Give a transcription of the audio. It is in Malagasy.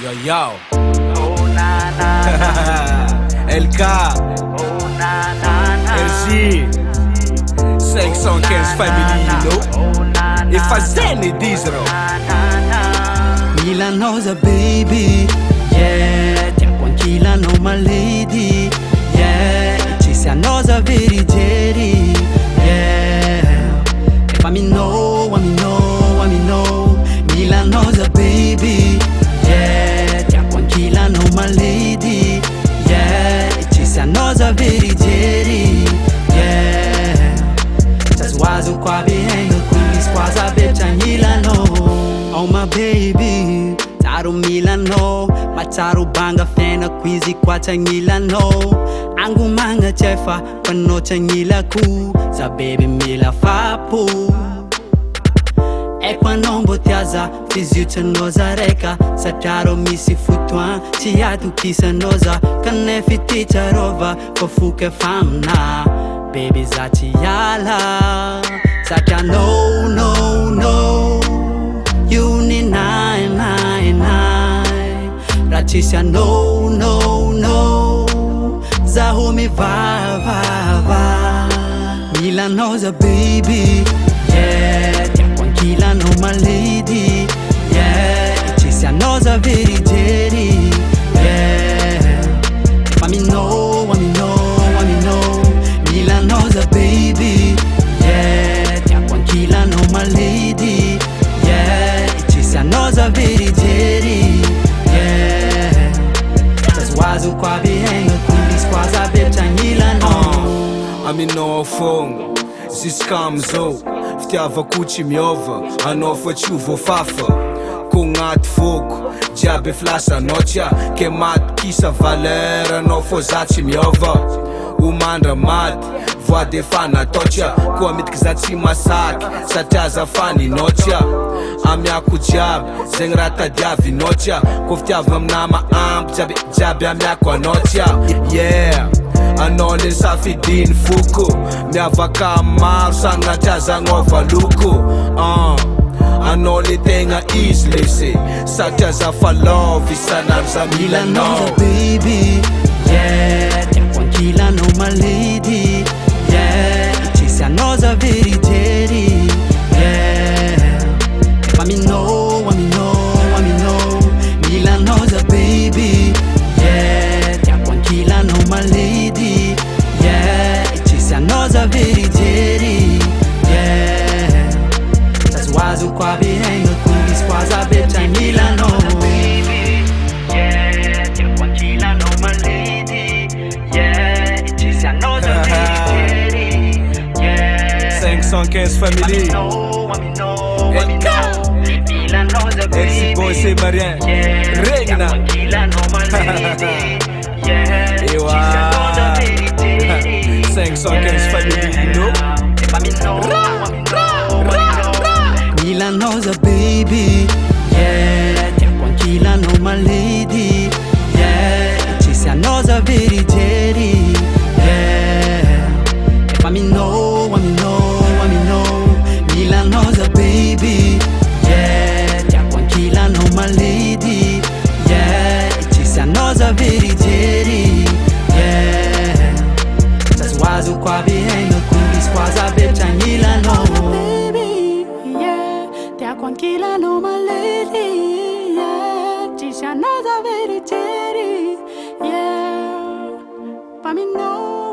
Yo, yo. Oh na na na. LK. Oh na na na. LG. 515 family, you know. E fazendo disro. Milanosa baby, yeah. Tempo anch'ila no my lady, yeah. Ci sia nosa verigeri, yeah. If I know, Milanosa baby, yeah. Tempo anch'ila no my lady, yeah. Ci sia nosa verigeri, yeah. Tazwazo kwa bihenga kulis kwa zabecha Milano. Oh my baby, taro Milano, mataro banga fena kwizi kwa Milano. Angu manga chefa pano Changila ku, sa baby mila fapu. E quando botiaza, fiziuce noza reka, sa taro misi futuan, ciatu kisa noza, kane fiticha rova, kofuke famna. Baby za ciala, sa tia no. You need 999. Ratisha no. Zahumi va. Milanosa baby, yeah. Tempo anch'ila no my lady, yeah. Ci sia nosa verigeri, yeah. Fammi know. Milanosa baby, yeah. Tempo anch'ila no my lady, yeah. Ci sia nosa verigeri, yeah. Tazwazo kwa bihenga kulis kwa zabecha Milano. Aminao fono, ziskamzo. Fitiavako tsy miova, anao fa tsy ho voafafa. Ko agnaty foko, jiaby flasanao tia. Ke maty kisa valeur, anao fô za tsy miova. Omandra maty, voa defa natao tia. Koa mitiky za tsy masaky, satria zafaninao tia. Amiako jiaby, zegny raha tadiavinao tia. Ko fitiava aminama ampy, jiaby amiako anao tia. Yeah, anao le safidiny foko. Miavaka maro, sanatria zagnova loko. Anao le tegna izy lese, satria zafa love isanandro za Milano. Milanosa baby, yeah. Tempo anch'ila no my lady, yeah. Ci sia nosa verigeri, yeah. Fammi know. Milanosa baby, yeah. Tempo anch'ila no my lady, yeah. Ci sia nosa verigeri, yeah. Tazwazo kwa bihenga kulis kwa zabecha Milano. Baby, yeah. Tempo anch'ila no my lady, yeah. Ci sia nosa verigeri, yeah. 515 family. Milanosa baby, MC Boy c'est Marien, Regna. Ewa 515 family, you know. Milanosa baby, yeah. Tempo anch'ila no my lady, yeah. Ci sia nosa verigeri, yeah. Fammi know. Milanosa baby, yeah. Tempo anch'ila no my lady, yeah. Ci sia nosa verigeri, yeah. Tazwazo kwa bihenga kulis kwa zabecha Milano. Baby, yeah. Tempo anch'ila no my lady, yeah. Ci sia nosa verigeri, yeah. Fammi know.